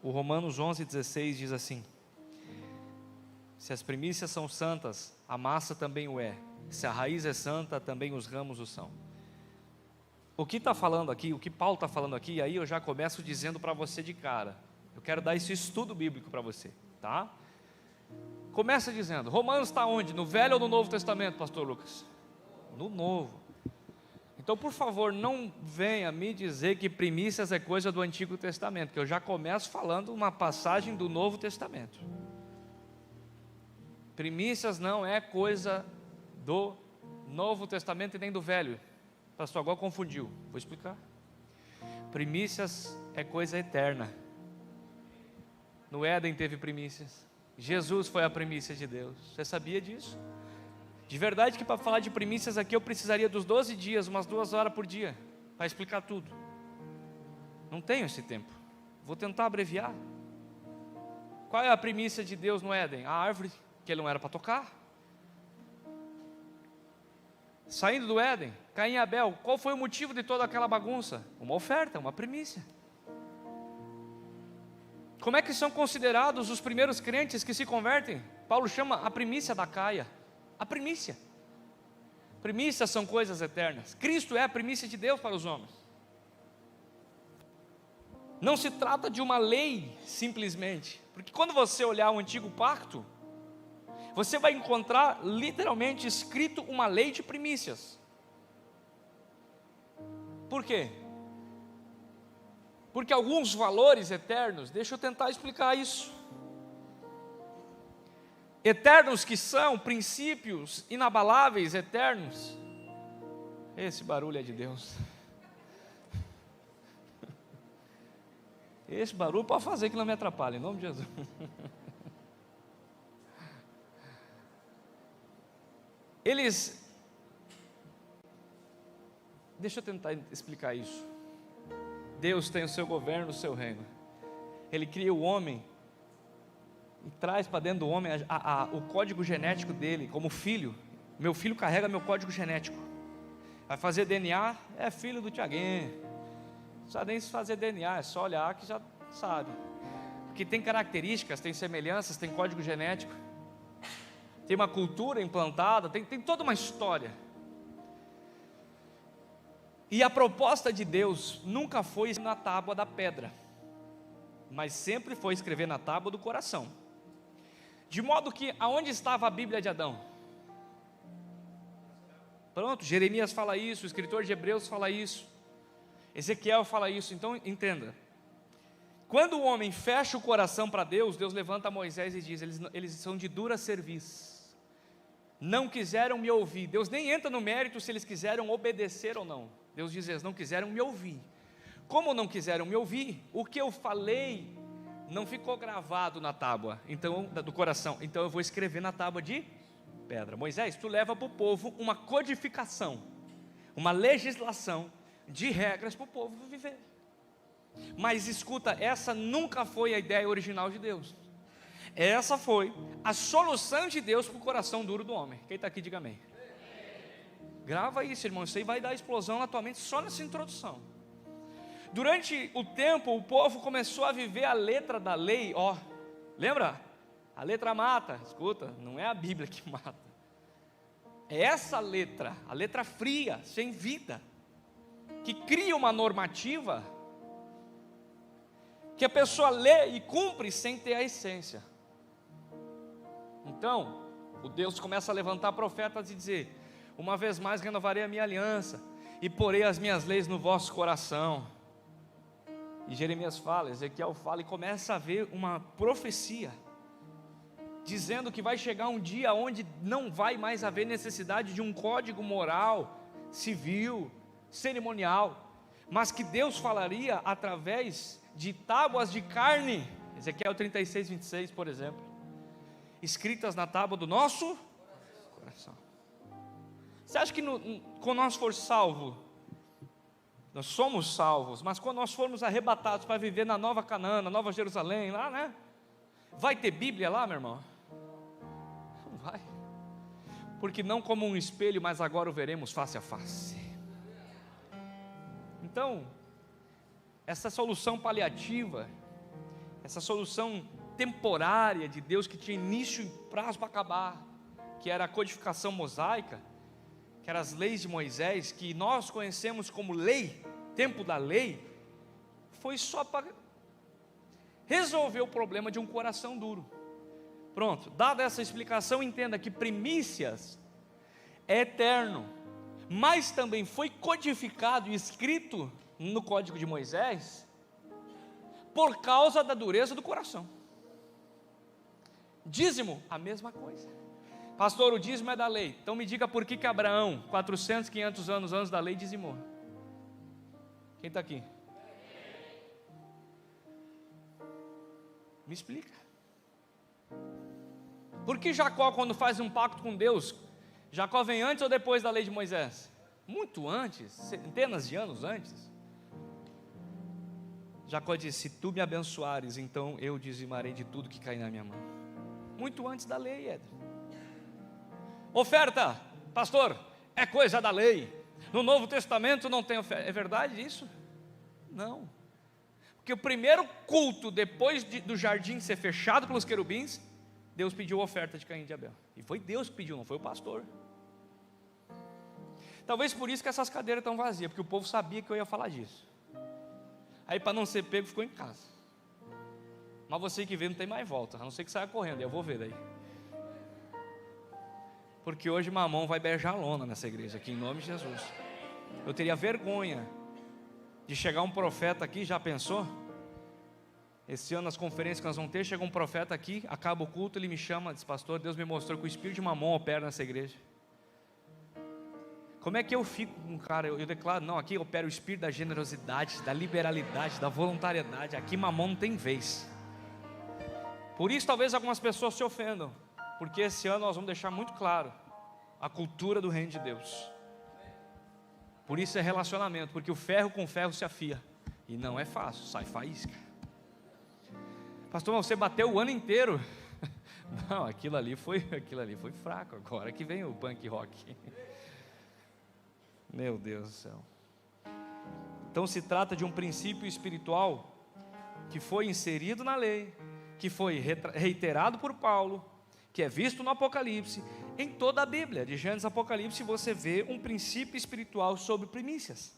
o Romanos 11:16 diz assim: se as primícias são santas, a massa também o é. Se a raiz é santa, também os ramos o são. O que está falando aqui, o que Paulo está falando aqui, aí eu já começo dizendo para você de cara. Eu quero dar esse estudo bíblico para você, tá? Começa dizendo, Romanos está onde? No Velho ou no Novo Testamento, pastor Lucas? No Novo. Então, por favor, não venha me dizer que primícias é coisa do Antigo Testamento, que eu já começo falando uma passagem do Novo Testamento. Primícias não é coisa do Novo Testamento e nem do Velho. Pastor, agora confundiu, vou explicar. Primícias é coisa eterna. No Éden teve primícias, Jesus foi a primícia de Deus, você sabia disso? De verdade que para falar de primícias aqui eu precisaria dos 12 dias, umas 2 horas por dia, para explicar tudo. Não tenho esse tempo, vou tentar abreviar. Qual é a primícia de Deus no Éden? A árvore que ele não era para tocar. Saindo do Éden, Caim e Abel, qual foi o motivo de toda aquela bagunça? Uma oferta, uma primícia. Como é que são considerados os primeiros crentes que se convertem? Paulo chama a primícia da Caia. A primícia. Primícias são coisas eternas. Cristo é a primícia de Deus para os homens. Não se trata de uma lei simplesmente, porque quando você olhar o antigo pacto, você vai encontrar literalmente escrito uma lei de primícias. Por quê? Porque alguns valores eternos, deixa eu tentar explicar isso. Eternos que são princípios inabaláveis, eternos. Esse barulho é de Deus. Esse barulho pode fazer que não me atrapalhe, em nome de Jesus. Deixa eu tentar explicar isso. Deus tem o seu governo, o seu reino. Ele cria o homem e traz para dentro do homem o código genético dele, como filho. Meu filho carrega meu código genético. Vai fazer DNA, é filho do Tiaguinho. Não precisa nem se fazer DNA, é só olhar que já sabe. Porque tem características, tem semelhanças, tem código genético. Tem uma cultura implantada, tem toda uma história. E a proposta de Deus nunca foi na tábua da pedra, mas sempre foi escrever na tábua do coração. De modo que, aonde estava a Bíblia de Adão? Pronto, Jeremias fala isso, o escritor de Hebreus fala isso, Ezequiel fala isso. Então entenda, quando o homem fecha o coração para Deus, Deus levanta Moisés e diz, eles são de dura cerviz, não quiseram me ouvir. Deus nem entra no mérito se eles quiseram obedecer ou não. Deus diz, eles não quiseram me ouvir. Como não quiseram me ouvir, o que eu falei não ficou gravado na tábua do coração, então eu vou escrever na tábua de pedra. Moisés, tu leva para o povo uma codificação, uma legislação de regras para o povo viver. Mas escuta, essa nunca foi a ideia original de Deus. Essa foi a solução de Deus para o coração duro do homem. Quem está aqui, diga amém. Grava isso, irmão, isso aí vai dar explosão na tua mente só nessa introdução. Durante o tempo, o povo começou a viver a letra da lei, lembra? A letra mata, escuta, não é a Bíblia que mata. É essa letra, a letra fria, sem vida, que cria uma normativa, que a pessoa lê e cumpre sem ter a essência. Então, o Deus começa a levantar profetas e dizer, uma vez mais renovarei a minha aliança, e porei as minhas leis no vosso coração. E Jeremias fala, Ezequiel fala, e começa a ver uma profecia, dizendo que vai chegar um dia onde não vai mais haver necessidade de um código moral, civil, cerimonial, mas que Deus falaria através de tábuas de carne, Ezequiel 36:26, por exemplo, escritas na tábua do nosso coração. Você acha que quando nós for salvo, nós somos salvos, mas quando nós formos arrebatados para viver na Nova Canaã, na Nova Jerusalém, lá, né? Vai ter Bíblia lá, meu irmão? Não vai. Porque não como um espelho, mas agora o veremos face a face. Então, essa solução paliativa, essa solução temporária de Deus que tinha início e prazo para acabar, que era a codificação mosaica, que eram as leis de Moisés, que nós conhecemos como lei, tempo da lei, foi só para resolver o problema de um coração duro. Pronto, dada essa explicação, entenda que primícias é eterno, mas também foi codificado e escrito no Código de Moisés por causa da dureza do coração. Dízimo, a mesma coisa. Pastor, o dízimo é da lei. Então me diga por que Abraão, 400, 500 anos antes da lei, dizimou. Quem está aqui? Me explica. Por que Jacó, quando faz um pacto com Deus, Jacó vem antes ou depois da lei de Moisés? Muito antes, centenas de anos antes. Jacó disse: se tu me abençoares, então eu dizimarei de tudo que cair na minha mão. Muito antes da lei, Éder. Oferta, pastor, é coisa da lei. No Novo Testamento não tem oferta. É verdade isso? Não. Porque o primeiro culto, depois do jardim ser fechado pelos querubins, Deus pediu oferta de Caim e de Abel. E foi Deus que pediu, não foi o pastor. Talvez por isso que essas cadeiras estão vazias, porque o povo sabia que eu ia falar disso. Aí, para não ser pego, ficou em casa. Mas você que vê não tem mais volta, a não ser que saia correndo, eu vou ver daí. Porque hoje Mamão vai beijar a lona nessa igreja aqui, em nome de Jesus. Eu teria vergonha de chegar um profeta aqui, já pensou? Esse ano nas conferências que nós vamos ter, chega um profeta aqui, acaba o culto, ele me chama, diz: pastor, Deus me mostrou que o espírito de Mamão opera nessa igreja. Como é que eu fico com um cara? Eu declaro: não, aqui opera o espírito da generosidade, da liberalidade, da voluntariedade. Aqui Mamão não tem vez. Por isso talvez algumas pessoas se ofendam, porque esse ano nós vamos deixar muito claro a cultura do reino de Deus. Por isso é relacionamento, porque o ferro com ferro se afia, e não é fácil, sai faísca. Pastor, mas você bateu o ano inteiro. Não, aquilo ali foi fraco. Agora que vem o punk rock. Meu Deus do céu. Então se trata de um princípio espiritual que foi inserido na lei, que foi reiterado por Paulo, que é visto no Apocalipse. Em toda a Bíblia, de Gênesis a Apocalipse, você vê um princípio espiritual sobre primícias.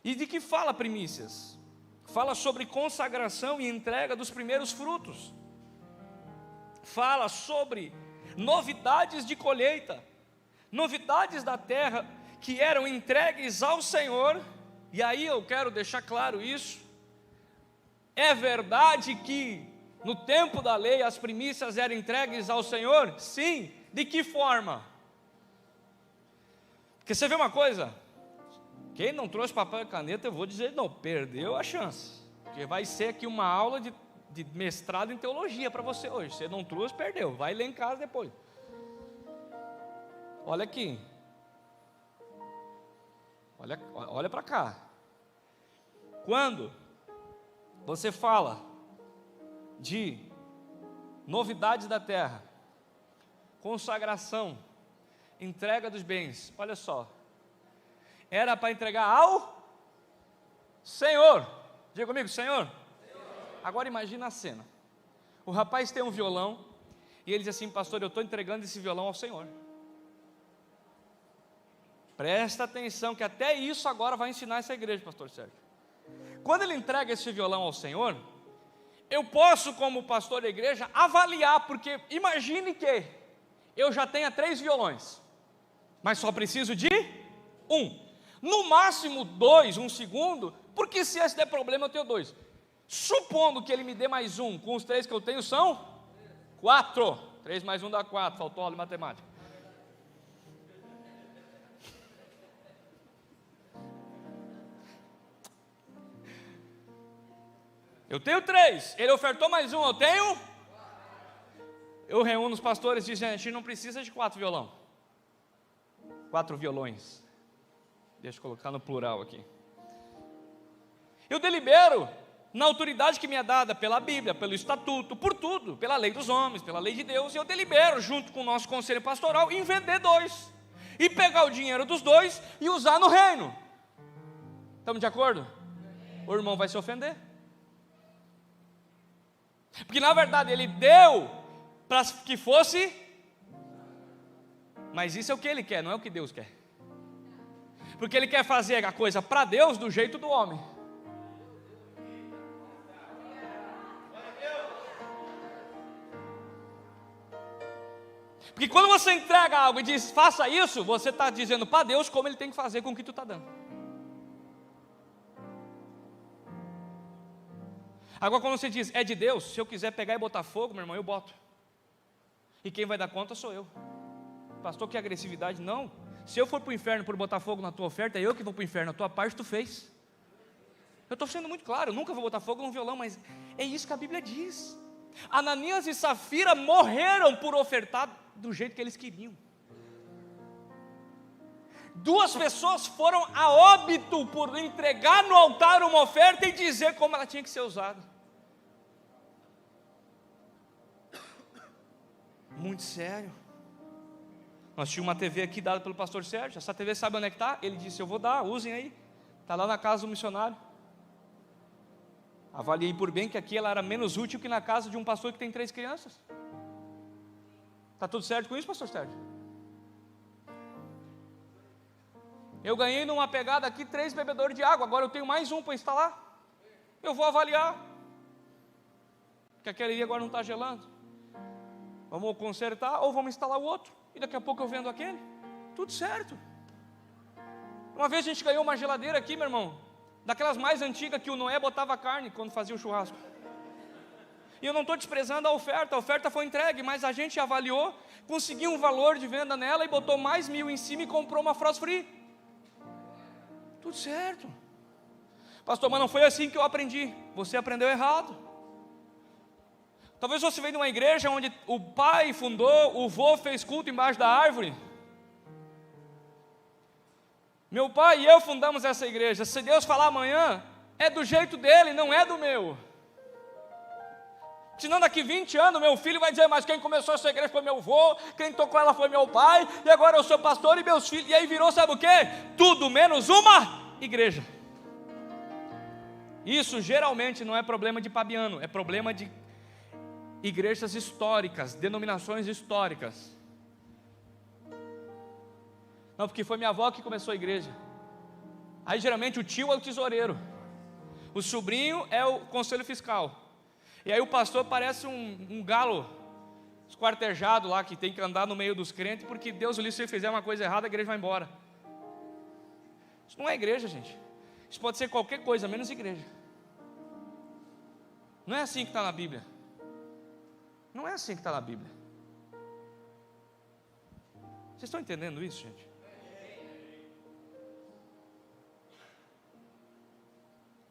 E de que fala primícias? Fala sobre consagração e entrega dos primeiros frutos. Fala sobre novidades de colheita, novidades da terra que eram entregues ao Senhor. E aí eu quero deixar claro isso. É verdade que no tempo da lei as primícias eram entregues ao Senhor? Sim. De que forma? Porque você vê uma coisa, quem não trouxe papel e caneta, eu vou dizer, não, perdeu a chance. Porque vai ser aqui uma aula de mestrado em teologia para você hoje. Você não trouxe, perdeu, vai ler em casa depois. Olha aqui. Olha para cá. Quando você fala de novidades da terra, consagração, entrega dos bens, olha só, era para entregar ao Senhor. Diga comigo, Senhor. Agora imagina a cena. O rapaz tem um violão e ele diz assim: pastor, eu estou entregando esse violão ao Senhor. Presta atenção que até isso agora vai ensinar essa igreja, pastor Sérgio. Quando ele entrega esse violão ao Senhor, eu posso, como pastor da igreja, avaliar, porque imagine que eu já tenha 3 violões, mas só preciso de 1, no máximo 2, um segundo, porque se esse der problema eu tenho 2. Supondo que ele me dê mais 1, com os 3 que eu tenho são 4, 3 mais 1 dá 4, faltou aula de matemática. Eu tenho 3, ele ofertou mais 1, eu tenho. Eu reúno os pastores e digo: gente, não precisa de 4 violão. 4 violões. Deixa eu colocar no plural aqui. Eu delibero na autoridade que me é dada pela Bíblia, pelo estatuto, por tudo, pela lei dos homens, pela lei de Deus. E eu delibero junto com o nosso conselho pastoral em vender 2 e pegar o dinheiro dos 2 e usar no reino. Estamos de acordo? O irmão vai se ofender. Porque na verdade Ele deu para que fosse, mas isso é o que Ele quer, não é o que Deus quer. Porque Ele quer fazer a coisa para Deus do jeito do homem. Porque quando você entrega algo e diz, faça isso, você está dizendo para Deus como Ele tem que fazer com o que tu está dando. Agora quando você diz, é de Deus, se eu quiser pegar e botar fogo, meu irmão, eu boto. E quem vai dar conta sou eu. Pastor, que agressividade? Não. Se eu for para o inferno por botar fogo na tua oferta, é eu que vou para o inferno, a tua parte tu fez. Eu estou sendo muito claro, eu nunca vou botar fogo num violão, mas é isso que a Bíblia diz. Ananias e Safira morreram por ofertar do jeito que eles queriam. 2 pessoas foram a óbito por entregar no altar uma oferta e dizer como ela tinha que ser usada. Muito sério. Nós tínhamos uma TV aqui dada pelo pastor Sérgio. Essa TV sabe onde é que está? Ele disse, eu vou dar, usem aí. Está lá na casa do missionário. Avaliei por bem que aqui ela era menos útil que na casa de um pastor que tem 3 crianças. Está tudo certo com isso, pastor Sérgio? Eu ganhei numa pegada aqui 3 bebedores de água, agora eu tenho mais um para instalar. Eu vou avaliar. Porque aquele ali agora não está gelando. Vamos consertar ou vamos instalar o outro. E daqui a pouco eu vendo aquele. Tudo certo. Uma vez a gente ganhou uma geladeira aqui, meu irmão, daquelas mais antigas que o Noé botava carne quando fazia o churrasco. E eu não estou desprezando a oferta foi entregue, mas a gente avaliou, conseguiu um valor de venda nela e botou mais 1.000 em cima e comprou uma frost free. Tudo certo. Pastor, mas não foi assim que eu aprendi. Você aprendeu errado. Talvez você veio de uma igreja onde o pai fundou, o vô fez culto embaixo da árvore. Meu pai e eu fundamos essa igreja. Se Deus falar amanhã, é do jeito dele, não é do meu. Senão daqui 20 anos meu filho vai dizer, mas quem começou essa igreja foi meu avô, quem tocou ela foi meu pai, e agora eu sou pastor e meus filhos, e aí virou, sabe o quê? Tudo menos uma igreja. Isso geralmente não é problema de pabiano, é problema de igrejas históricas, denominações históricas. Não, porque foi minha avó que começou a igreja. Aí geralmente o tio é o tesoureiro, o sobrinho é o conselho fiscal. E aí o pastor parece um galo esquartejado lá, que tem que andar no meio dos crentes, porque Deus o livre, se ele fizer uma coisa errada, a igreja vai embora. Isso não é igreja, gente. Isso pode ser qualquer coisa, menos igreja. Não é assim que está na Bíblia. Não é assim que está na Bíblia. Vocês estão entendendo isso, gente?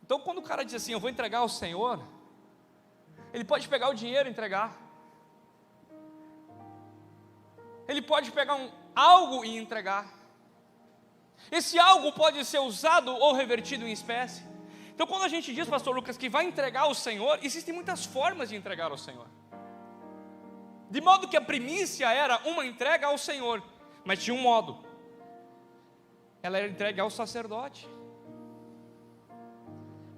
Então quando o cara diz assim, eu vou entregar ao Senhor, ele pode pegar o dinheiro e entregar. Ele pode pegar algo e entregar. Esse algo pode ser usado ou revertido em espécie. Então quando a gente diz, pastor Lucas, que vai entregar ao Senhor, existem muitas formas de entregar ao Senhor. De modo que a primícia era uma entrega ao Senhor, mas tinha um modo. Ela era entregue ao sacerdote.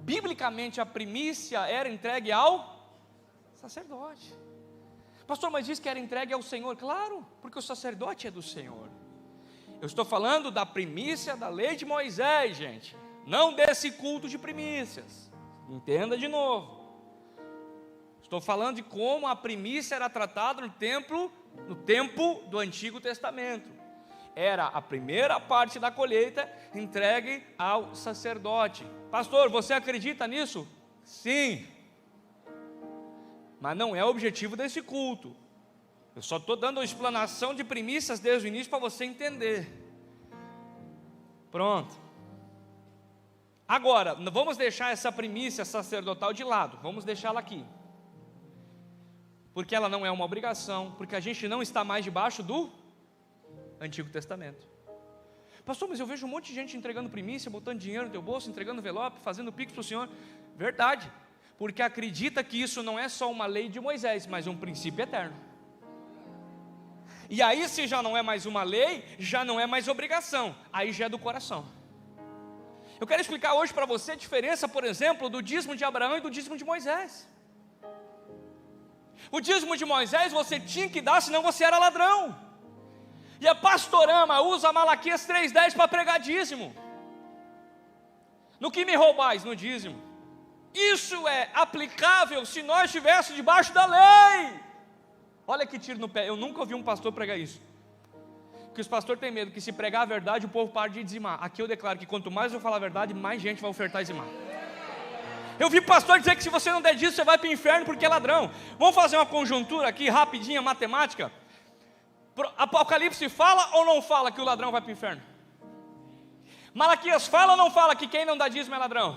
Biblicamente a primícia era entregue ao sacerdote. Pastor, mas diz que era entregue ao Senhor. Claro, porque o sacerdote é do Senhor. Eu estou falando da primícia da lei de Moisés, gente, não desse culto de primícias. Entenda de novo. Estou falando de como a primícia era tratada no tempo do Antigo Testamento. Era a primeira parte da colheita entregue ao sacerdote. Pastor, você acredita nisso? Sim. Mas não é o objetivo desse culto. Eu só estou dando uma explanação de primícias desde o início para você entender. Pronto. Agora, vamos deixar essa primícia sacerdotal de lado. Vamos deixá-la aqui. Porque ela não é uma obrigação. Porque a gente não está mais debaixo do Antigo Testamento. Pastor, mas eu vejo um monte de gente entregando primícia, botando dinheiro no teu bolso, entregando envelope, fazendo pix para o Senhor. Verdade. Porque acredita que isso não é só uma lei de Moisés, mas um princípio eterno. E aí, se já não é mais uma lei, já não é mais obrigação, aí já é do coração. Eu quero explicar hoje para você a diferença, por exemplo, do dízimo de Abraão e do dízimo de Moisés. O dízimo de Moisés você tinha que dar, senão você era ladrão. E a Pastorama usa Malaquias 3,10 para pregar dízimo. No que me roubais? No dízimo. Isso é aplicável se nós estivéssemos debaixo da lei. Olha que tiro no pé, eu nunca ouvi um pastor pregar isso. Que os pastores têm medo que se pregar a verdade, o povo pare de dizimar. Aqui eu declaro que quanto mais eu falar a verdade, mais gente vai ofertar e dizimar. Eu vi pastor dizer que se você não der disso, você vai para o inferno porque é ladrão. Vamos fazer uma conjuntura aqui, rapidinha, matemática. Apocalipse fala ou não fala que o ladrão vai para o inferno? Malaquias fala ou não fala que quem não dá dízimo é ladrão?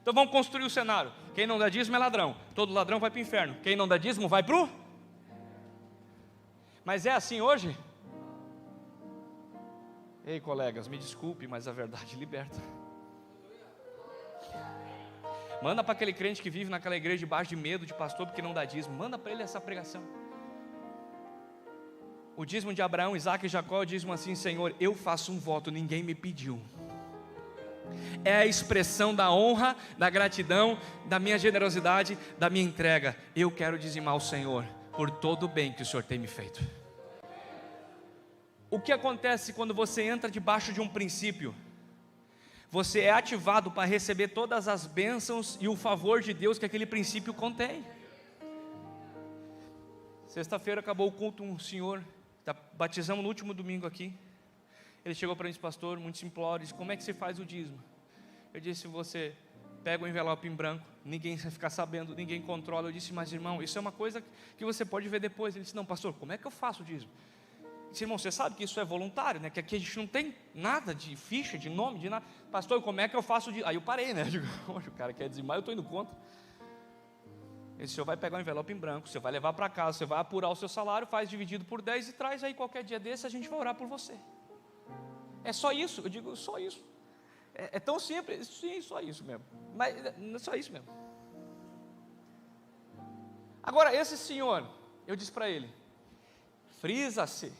Então vamos construir o cenário. Quem não dá dízimo é ladrão. Todo ladrão vai para o inferno. Quem não dá dízimo vai para o... Mas é assim hoje? Ei, colegas, me desculpe, mas a verdade liberta. Manda para aquele crente que vive naquela igreja debaixo de medo de pastor porque não dá dízimo. Manda para ele essa pregação. O dízimo de Abraão, Isaac e Jacó, o dízimo assim: Senhor, eu faço um voto, ninguém me pediu. É a expressão da honra, da gratidão, da minha generosidade, da minha entrega. Eu quero dizimar ao Senhor por todo o bem que o Senhor tem me feito. O que acontece quando você entra debaixo de um princípio? Você é ativado para receber todas as bênçãos e o favor de Deus que aquele princípio contém. Sexta-feira acabou o culto, um senhor, batizamos no último domingo aqui. Ele chegou para mim e disse: pastor, muito simplório, como é que se faz o dízimo? Eu disse: você pega o envelope em branco, ninguém vai ficar sabendo, ninguém controla. Eu disse: mas irmão, isso é uma coisa que você pode ver depois. Ele disse: não, pastor, como é que eu faço o dízimo? Eu disse: irmão, você sabe que isso é voluntário, né? Que aqui a gente não tem nada de ficha, de nome, de nada. Pastor, como é que eu faço o dízimo? Aí eu parei, né? Eu digo: o cara quer dizimar, eu estou indo contra. Ele disse: o senhor vai pegar um envelope em branco, você vai levar para casa, você vai apurar o seu salário, faz dividido por 10 e traz aí qualquer dia desse, a gente vai orar por você. É só isso? Eu digo: só isso. É tão simples? Sim, só isso mesmo. Mas só isso mesmo. Agora, esse senhor, eu disse para ele: frisa-se,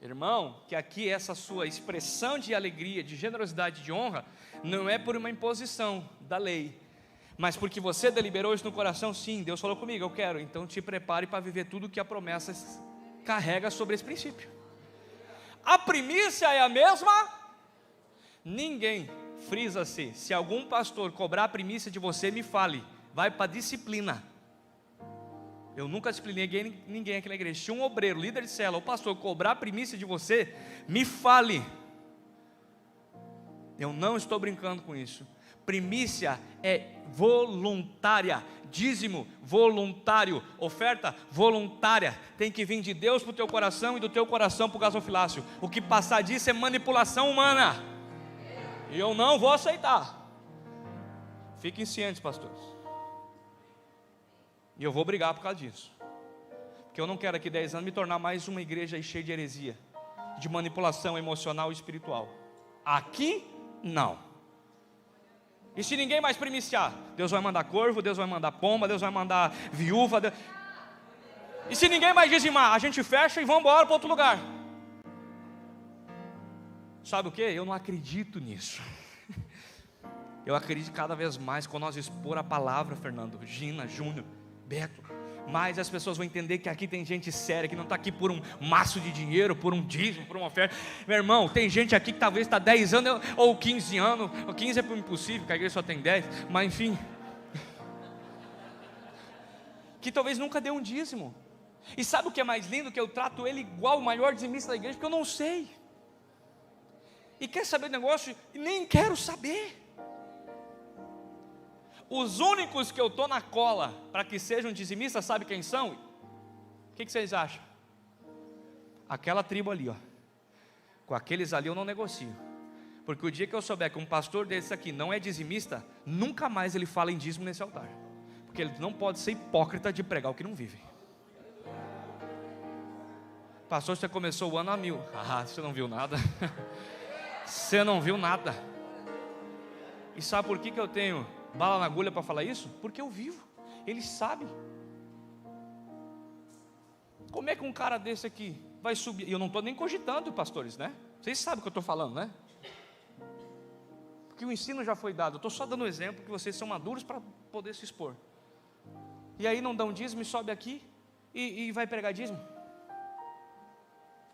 irmão, que aqui essa sua expressão de alegria, de generosidade, de honra, não é por uma imposição da lei, mas porque você deliberou isso no coração. Sim, Deus falou comigo, eu quero. Então te prepare para viver tudo que a promessa carrega sobre esse princípio. A primícia é a mesma. Ninguém, frisa-se, se algum pastor cobrar a primícia de você, me fale, vai para a disciplina. Eu nunca disciplinei ninguém aqui na igreja. Se um obreiro, líder de célula, ou pastor cobrar a primícia de você, me fale. Eu não estou brincando com isso. Primícia é voluntária, dízimo voluntário, oferta voluntária, tem que vir de Deus para o teu coração e do teu coração para o gasofilácio. O que passar disso é manipulação humana, e eu não vou aceitar. Fiquem cientes, pastores, e eu vou brigar por causa disso, porque eu não quero aqui 10 anos me tornar mais uma igreja cheia de heresia, de manipulação emocional e espiritual. Aqui não. E se ninguém mais primiciar, Deus vai mandar corvo, Deus vai mandar pomba, Deus vai mandar viúva. E se ninguém mais dizimar, a gente fecha e vamos embora para outro lugar. Sabe o que? Eu não acredito nisso. Eu acredito cada vez mais quando nós expor a palavra, Fernando, Gina, Júnior, Beto. Mas as pessoas vão entender que aqui tem gente séria, que não está aqui por um maço de dinheiro, por um dízimo, por uma oferta. Meu irmão, tem gente aqui que talvez está 10 anos ou 15 anos, ou 15 é por impossível, porque a igreja só tem 10, mas enfim, que talvez nunca deu um dízimo. E sabe o que é mais lindo? Que eu trato ele igual o maior dizimista da igreja, porque eu não sei. E quer saber do negócio? E nem quero saber. Os únicos que eu estou na cola para que sejam dizimistas, sabe quem são? O que vocês acham? Aquela tribo ali, ó. Com aqueles ali eu não negocio. Porque o dia que eu souber que um pastor desse aqui não é dizimista, nunca mais ele fala em dízimo nesse altar. Porque ele não pode ser hipócrita de pregar o que não vive. Pastor, você começou o ano a 1000. Ah, você não viu nada. Você não viu nada. E sabe por que eu tenho bala na agulha para falar isso? Porque eu vivo. Ele sabe. Como é que um cara desse aqui vai subir? E eu não estou nem cogitando, pastores, né? Vocês sabem o que eu estou falando, né? Porque o ensino já foi dado. Eu estou só dando um exemplo que vocês são maduros para poder se expor. E aí não dão dízimo e sobe aqui. e vai pregar dízimo?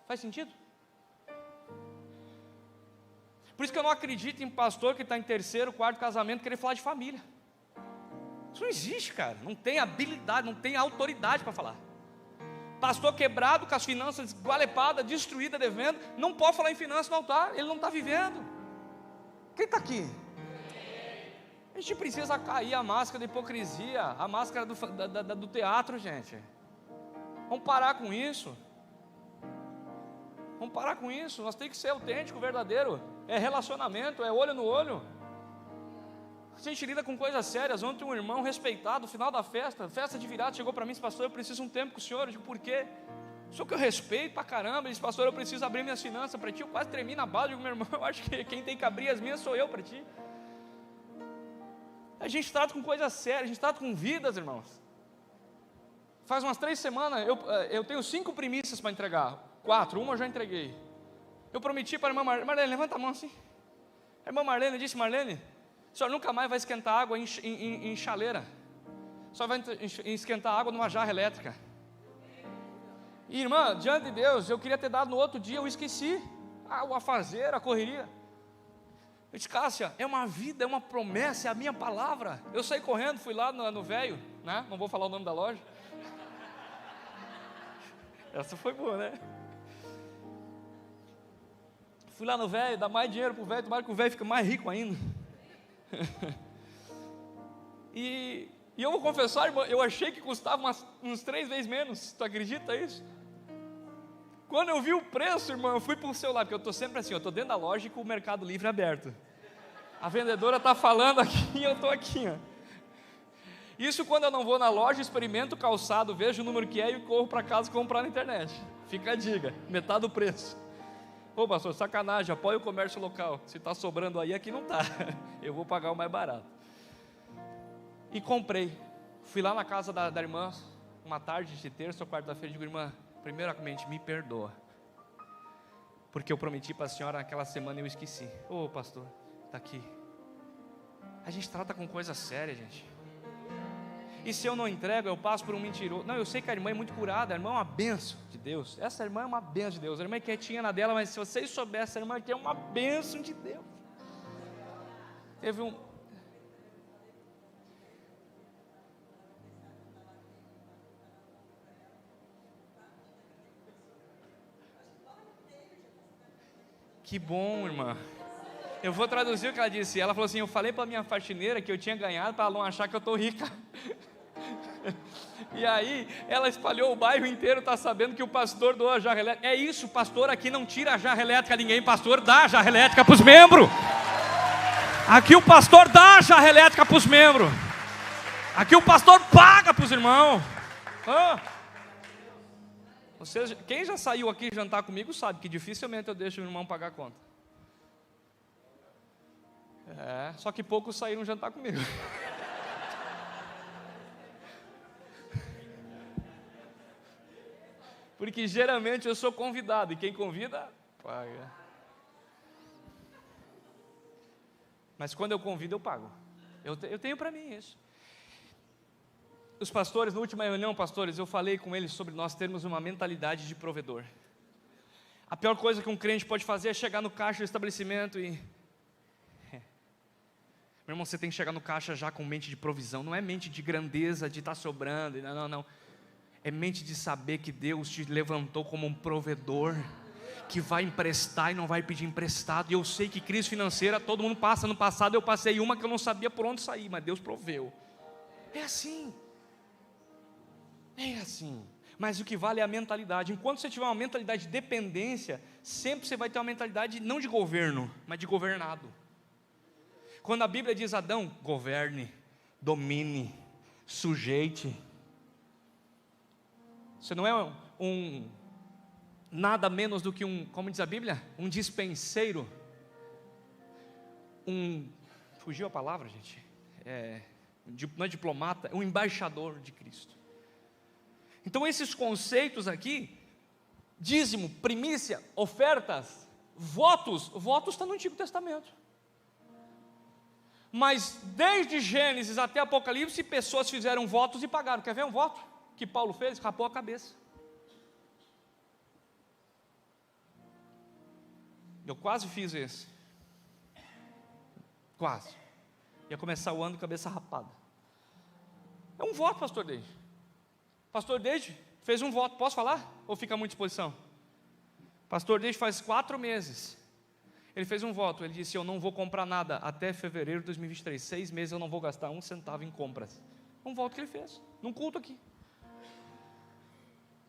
Faz sentido? Por isso que eu não acredito em pastor que está em terceiro, quarto casamento querer falar de família. Isso não existe, cara. Não tem habilidade, não tem autoridade para falar. Pastor quebrado, com as finanças esgualepadas, destruída, devendo, não pode falar em finanças no altar, ele não está vivendo. Quem está aqui? A gente precisa cair a máscara da hipocrisia, a máscara do teatro, gente. Vamos parar com isso. Vamos parar com isso. Nós temos que ser autêntico, verdadeiro. É relacionamento, é olho no olho. A gente lida com coisas sérias. Ontem um irmão respeitado, no final da festa de virada, chegou para mim e disse: pastor, eu preciso um tempo com o senhor. Eu digo: por quê? Só que eu respeito pra caramba. Ele disse: pastor, eu preciso abrir minhas finanças para ti. Eu quase tremi na base. Eu digo: meu irmão, eu acho que quem tem que abrir as minhas sou eu para ti. A gente trata com coisas sérias, a gente trata com vidas, irmãos. Faz umas 3 semanas, eu tenho 5 primícias para entregar. 4, uma eu já entreguei. Eu prometi para a irmã Marlene, levanta a mão assim. A irmã Marlene disse: Marlene, a senhora nunca mais vai esquentar água em chaleira. Só vai esquentar água numa jarra elétrica. E irmã, diante de Deus, eu queria ter dado no outro dia, eu esqueci. O afazeiro, a correria. Eu disse: Cássia, é uma vida, é uma promessa, é a minha palavra. Eu saí correndo, fui lá no velho, né? Não vou falar o nome da loja. Essa foi boa, né? Fui lá no velho, dá mais dinheiro pro velho, tomara que o velho fique mais rico ainda. E eu vou confessar, irmão, eu achei que custava uns 3 vezes menos. Tu acredita isso? Quando eu vi o preço, irmão, eu fui pro celular, porque eu estou sempre assim, eu estou dentro da loja e com o Mercado Livre aberto. A vendedora está falando aqui e eu estou aqui, ó. Isso quando eu não vou na loja, experimento o calçado, vejo o número que é e corro para casa comprar na internet. Fica a dica, metade do preço. Ô pastor, sacanagem, apoia o comércio local. Se está sobrando aí, aqui não está. Eu vou pagar o mais barato. E comprei. Fui lá na casa da irmã, uma tarde de terça ou quarta-feira, e digo: irmã, primeiramente, me perdoa, porque eu prometi para a senhora naquela semana e eu esqueci. Ô pastor, está aqui. A gente trata com coisa séria, gente. E se eu não entrego, eu passo por um mentiroso. Não, eu sei que a irmã é muito curada, a irmã é uma bênção de Deus. Essa irmã é uma bênção de Deus. A irmã é quietinha na dela, mas se vocês soubessem, a irmã aqui é uma bênção de Deus. Teve um... Que bom, irmã. Eu vou traduzir o que ela disse. Ela falou assim: eu falei para a minha faxineira que eu tinha ganhado para ela não achar que eu estou rica. E aí, ela espalhou o bairro inteiro, está sabendo que o pastor doa a jarra elétrica. É isso, pastor aqui não tira a jarra elétrica a ninguém, pastor dá a jarra elétrica para os membros. Aqui o pastor dá a jarra elétrica para os membros. Aqui o pastor paga para os irmãos. Quem já saiu aqui jantar comigo sabe que dificilmente eu deixo o irmão pagar a conta. Só que poucos saíram jantar comigo. Porque geralmente eu sou convidado, e quem convida, paga. Mas quando eu convido, eu pago. Eu tenho para mim isso. Os pastores, na última reunião, pastores, eu falei com eles sobre nós termos uma mentalidade de provedor. A pior coisa que um crente pode fazer é chegar no caixa do estabelecimento e... Meu irmão, você tem que chegar no caixa já com mente de provisão. Não é mente de grandeza, de estar sobrando. Não. É mente de saber que Deus te levantou como um provedor, que vai emprestar e não vai pedir emprestado. E eu sei que crise financeira todo mundo passa. No passado eu passei uma que eu não sabia por onde sair, mas Deus proveu. É assim. Mas o que vale é a mentalidade. Enquanto você tiver uma mentalidade de dependência, sempre você vai ter uma mentalidade não de governo, mas de governado. Quando a Bíblia diz: Adão, governe, domine, sujeite. Você não é nada menos do que como diz a Bíblia, um dispenseiro. Fugiu a palavra, gente. Não é diplomata, é um embaixador de Cristo. Então esses conceitos aqui, dízimo, primícia, ofertas, votos está no Antigo Testamento. Mas desde Gênesis até Apocalipse, pessoas fizeram votos e pagaram. Quer ver um voto? que Paulo fez? Rapou a cabeça. Eu quase fiz esse. Quase. Ia começar o ano de cabeça rapada. É um voto, pastor Deide. Pastor Deide fez um voto. Posso falar? Ou fica muito exposição? Pastor Deide faz 4 meses. Ele fez um voto. Ele disse: eu não vou comprar nada até fevereiro de 2023. 6 meses eu não vou gastar 1 centavo em compras. Um voto que ele fez. Num culto aqui.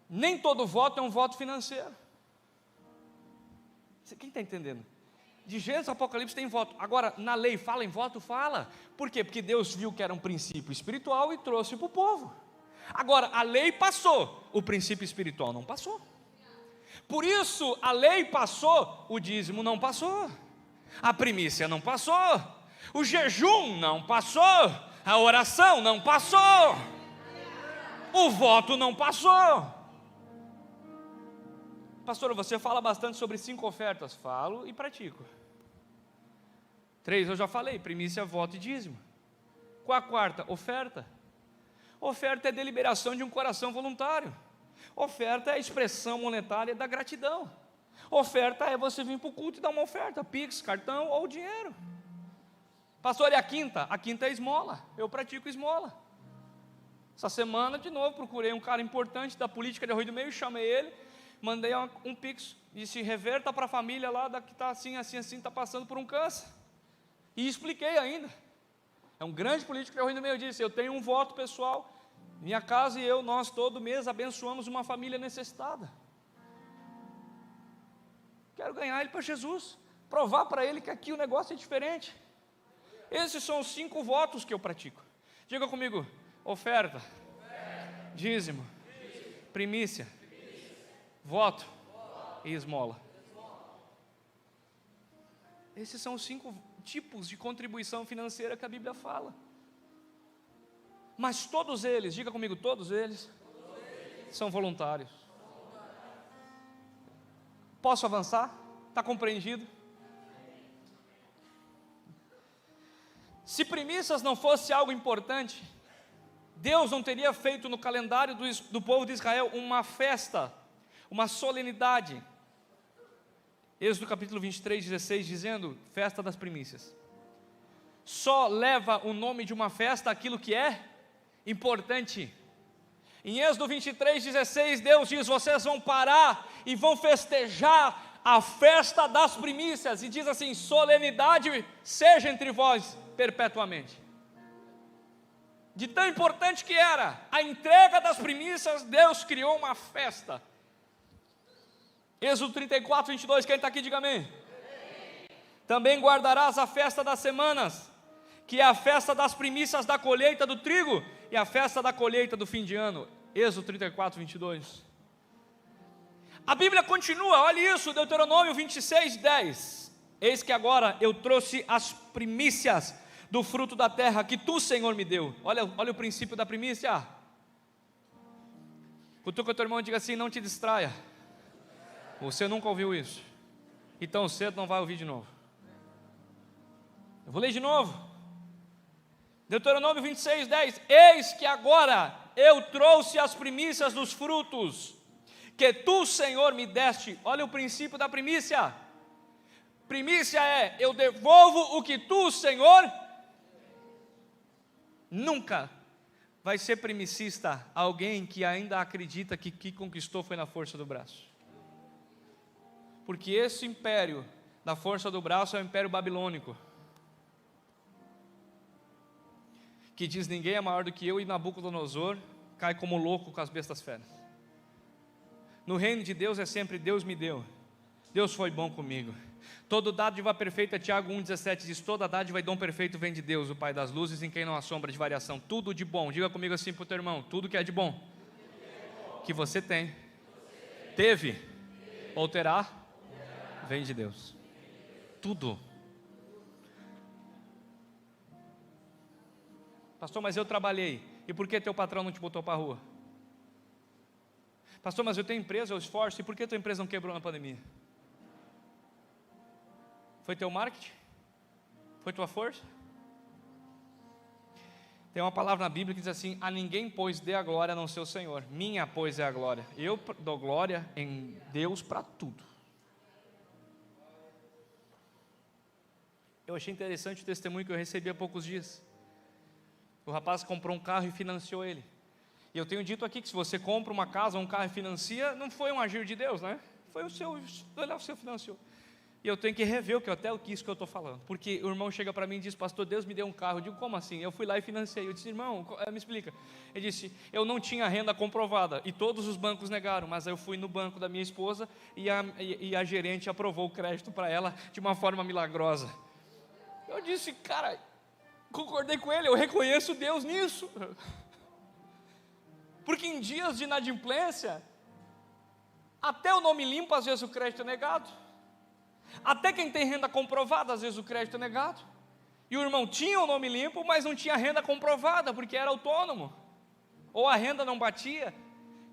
Nem todo voto é um voto financeiro. Quem está entendendo? De Gênesis ao Apocalipse tem voto. Agora, na lei fala em voto? Fala. Por quê? Porque Deus viu que era um princípio espiritual e trouxe para o povo. Agora, a lei passou, o princípio espiritual não passou. Por isso, a lei passou, o dízimo não passou. A primícia não passou. O jejum não passou. A oração não passou. O voto não passou. Pastor, você fala bastante sobre 5 ofertas. Falo e pratico. 3 eu já falei: primícia, voto e dízimo. Qual a quarta? Oferta. Oferta é deliberação de um coração voluntário. Oferta é a expressão monetária da gratidão. Oferta é você vir para o culto e dar uma oferta, Pix, cartão ou dinheiro. Pastor, e a quinta? A quinta é esmola. Eu pratico esmola. Essa semana, de novo, procurei um cara importante da política de Arroio do Meio, chamei ele, mandei um Pix, disse: reverta para a família lá que está assim, está passando por um câncer. E expliquei ainda. É um grande político de Arroio do Meio, disse: eu tenho um voto pessoal, minha casa e eu, nós todo mês abençoamos uma família necessitada. Quero ganhar ele para Jesus, provar para ele que aqui o negócio é diferente. Esses são os 5 votos que eu pratico. Diga comigo: oferta, dízimo, primícia, voto e esmola. Esses são os 5 tipos de contribuição financeira que a Bíblia fala. Mas todos eles, diga comigo, todos eles são voluntários. Posso avançar? Está compreendido? Se primícias não fosse algo importante, Deus não teria feito no calendário do povo de Israel uma festa, uma solenidade. Êxodo capítulo 23, 16, dizendo: festa das primícias. Só leva o nome de uma festa aquilo que é importante. Em Êxodo 23, 16, Deus diz: vocês vão parar e vão festejar a festa das primícias. E diz assim: solenidade seja entre vós perpetuamente. De tão importante que era a entrega das primícias, Deus criou uma festa. Êxodo 34, 22, quem está aqui, diga amém. Também guardarás a festa das semanas, que é a festa das primícias da colheita do trigo, e a festa da colheita do fim de ano. Êxodo 34, 22. A Bíblia continua, olha isso, Deuteronômio 26, 10. Eis que agora eu trouxe as primícias do fruto da terra que tu, Senhor, me deu. Olha o princípio da primícia. Cutuca o teu irmão e diga assim: não te distraia. Você nunca ouviu isso, e tão cedo não vai ouvir de novo. Eu vou ler de novo. Deuteronômio 26, 10. Eis que agora eu trouxe as primícias dos frutos que tu, Senhor, me deste. Olha o princípio da primícia. Primícia é: eu devolvo o que tu, Senhor. Nunca vai ser primicista alguém que ainda acredita que conquistou foi na força do braço. Porque esse império da força do braço é o império babilônico, que diz: ninguém é maior do que eu, e Nabucodonosor cai como louco com as bestas feras. No reino de Deus é sempre: Deus me deu, Deus foi bom comigo. Todo dádiva perfeita, Tiago 1,17 diz: toda dádiva e dom perfeito vem de Deus, o Pai das luzes, em quem não há sombra de variação. Tudo de bom, diga comigo assim para o teu irmão: tudo que é de bom, que você tem, teve ou terá, vem de Deus. Tudo. Pastor, mas eu trabalhei, e por que teu patrão não te botou para a rua? Pastor, mas eu tenho empresa, eu esforço, e por que tua empresa não quebrou na pandemia? Foi teu marketing? Foi tua força? Tem uma palavra na Bíblia que diz assim: a ninguém, pois, dê a glória a não ser o Senhor. Minha, pois, é a glória. Eu dou glória em Deus para tudo. Eu achei interessante o testemunho que eu recebi há poucos dias. O rapaz comprou um carro e financiou ele. E eu tenho dito aqui que se você compra uma casa ou um carro e financia, não foi um agir de Deus, né? Foi o seu financiou. E eu tenho que rever isso que eu estou falando. Porque o irmão chega para mim e diz: pastor, Deus me deu um carro. Eu digo: como assim? Eu fui lá e financiei. Eu disse: irmão, me explica. Ele disse: eu não tinha renda comprovada e todos os bancos negaram, mas eu fui no banco da minha esposa e a gerente aprovou o crédito para ela de uma forma milagrosa. Eu disse: cara, concordei com ele, eu reconheço Deus nisso. Porque em dias de inadimplência, até o nome limpo, às vezes o crédito é negado. Até quem tem renda comprovada, às vezes o crédito é negado. E o irmão tinha o nome limpo, mas não tinha renda comprovada, porque era autônomo. Ou a renda não batia,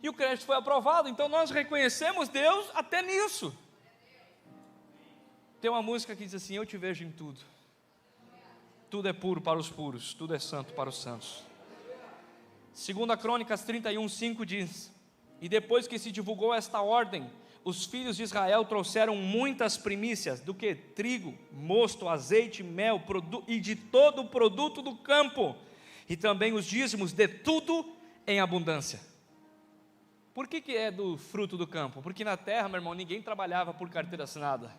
e o crédito foi aprovado. Então nós reconhecemos Deus até nisso. Tem uma música que diz assim: eu te vejo em tudo. Tudo é puro para os puros, tudo é santo para os santos. 2 Crônicas 31:5 diz: e depois que se divulgou esta ordem, os filhos de Israel trouxeram muitas primícias, do que? Trigo, mosto, azeite, mel, e de todo o produto do campo, e também os dízimos de tudo em abundância. Por que é do fruto do campo? Porque na terra, meu irmão, ninguém trabalhava por carteira assinada.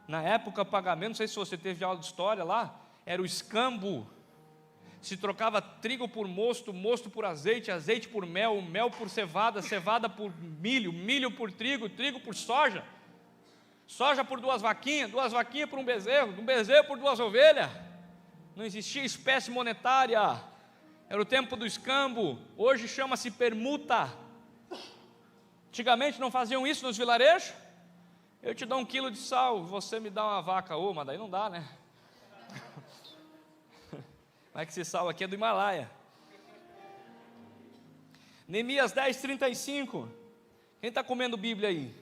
Na época, o pagamento, não sei se você teve aula de história lá, era o escambo. Se trocava trigo por mosto, mosto por azeite, azeite por mel, mel por cevada, cevada por milho, milho por trigo, trigo por soja, soja por 2 vaquinhas, 2 vaquinhas por um bezerro por 2 ovelhas. Não existia espécie monetária, era o tempo do escambo. Hoje chama-se permuta. Antigamente não faziam isso nos vilarejos? Eu te dou 1 quilo de sal, você me dá uma vaca. Mas daí não dá, né? Mas que esse sal aqui é do Himalaia. Neemias 10:35. Quem está comendo Bíblia aí?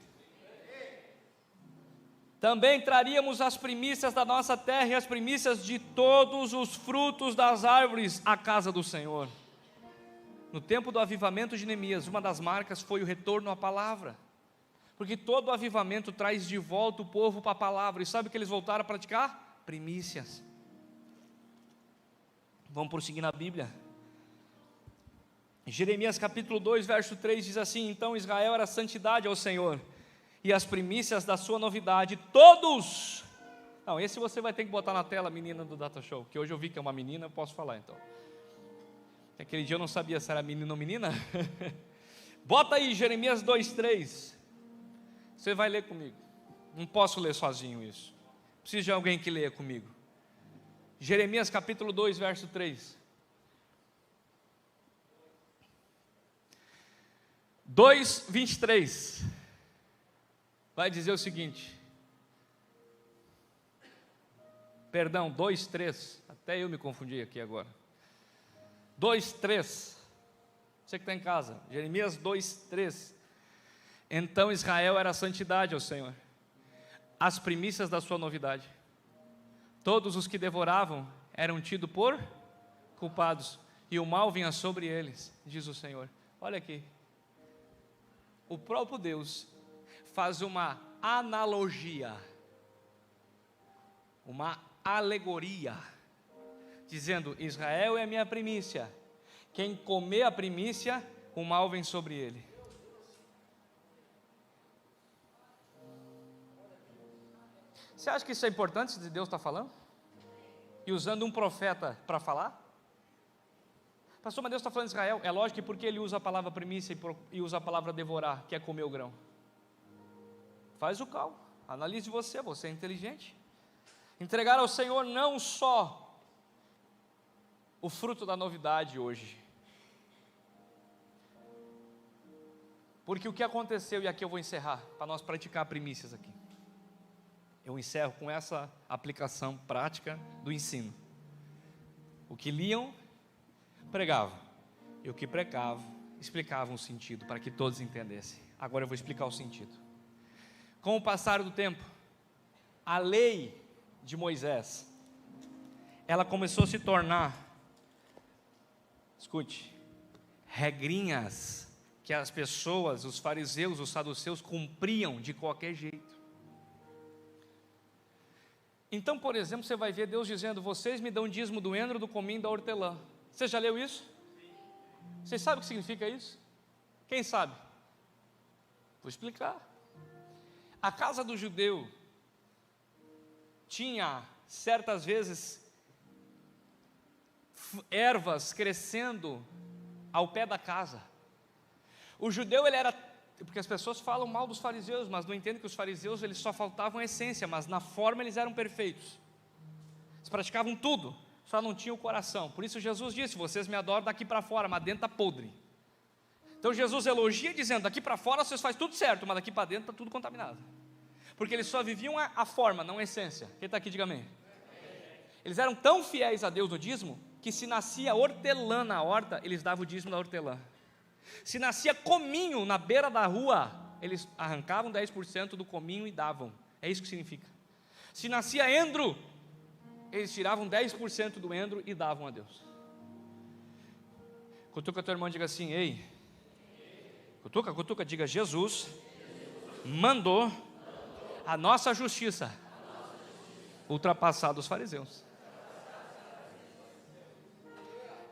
Também traríamos as primícias da nossa terra e as primícias de todos os frutos das árvores à casa do Senhor. No tempo do avivamento de Neemias, uma das marcas foi o retorno à palavra. Porque todo avivamento traz de volta o povo para a palavra. E sabe o que eles voltaram a praticar? Primícias. Vamos prosseguir na Bíblia. Jeremias capítulo 2, verso 3 diz assim: então Israel era santidade ao Senhor, e as primícias da sua novidade, todos. Não, esse você vai ter que botar na tela, menina do Data Show, que hoje eu vi que é uma menina, eu posso falar então. Aquele dia eu não sabia se era menino ou menina. Bota aí Jeremias 2:3. Você vai ler comigo. Não posso ler sozinho isso. Preciso de alguém que leia comigo. Jeremias capítulo 2, verso 3. 2:23. Vai dizer o seguinte. Perdão, 2:3. Até eu me confundi aqui agora. 2:3. Você que está em casa. Jeremias 2:3. Então Israel era santidade ao Senhor, as primícias da sua novidade. Todos os que devoravam eram tidos por culpados, e o mal vinha sobre eles, diz o Senhor. Olha aqui, o próprio Deus faz uma analogia, uma alegoria, dizendo: Israel é minha primícia, quem comer a primícia, o mal vem sobre ele. Você acha que isso é importante, se Deus está falando? E usando um profeta para falar? Pastor, mas Deus está falando de Israel. É lógico que porque ele usa a palavra primícia e usa a palavra devorar, que é comer o grão. Faz o cálculo, analise você é inteligente. Entregar ao Senhor não só o fruto da novidade hoje. Porque o que aconteceu, e aqui eu vou encerrar, para nós praticar primícias aqui. Eu encerro com essa aplicação prática do ensino. O que liam, pregavam. E o que pregavam, explicavam o sentido, para que todos entendessem. Agora eu vou explicar o sentido. Com o passar do tempo, a lei de Moisés, ela começou a se tornar escute, regrinhas que as pessoas, os fariseus, os saduceus cumpriam de qualquer jeito. Então, por exemplo, você vai ver Deus dizendo: vocês me dão dízimo do endro, do cominho e da hortelã. Você já leu isso? Vocês sabem o que significa isso? Quem sabe? Vou explicar. A casa do judeu tinha, certas vezes, ervas crescendo ao pé da casa. O judeu, ele era, porque as pessoas falam mal dos fariseus, mas não entendem que os fariseus, eles só faltavam a essência, mas na forma eles eram perfeitos. Eles praticavam tudo, só não tinham o coração. Por isso Jesus disse: vocês me adoram daqui para fora, mas dentro está podre. Então Jesus elogia dizendo: daqui para fora vocês fazem tudo certo, mas daqui para dentro está tudo contaminado. Porque eles só viviam a forma, não a essência. Quem está aqui, diga amém. Eles eram tão fiéis a Deus no dízimo, que se nascia hortelã na horta, eles davam o dízimo da hortelã. Se nascia cominho na beira da rua, eles arrancavam 10% do cominho e davam. É isso que significa. Se nascia endro, eles tiravam 10% do endro e davam a Deus. Cutuca teu irmão e diga assim: ei. Cutuca, diga: Jesus mandou a nossa justiça ultrapassar dos fariseus.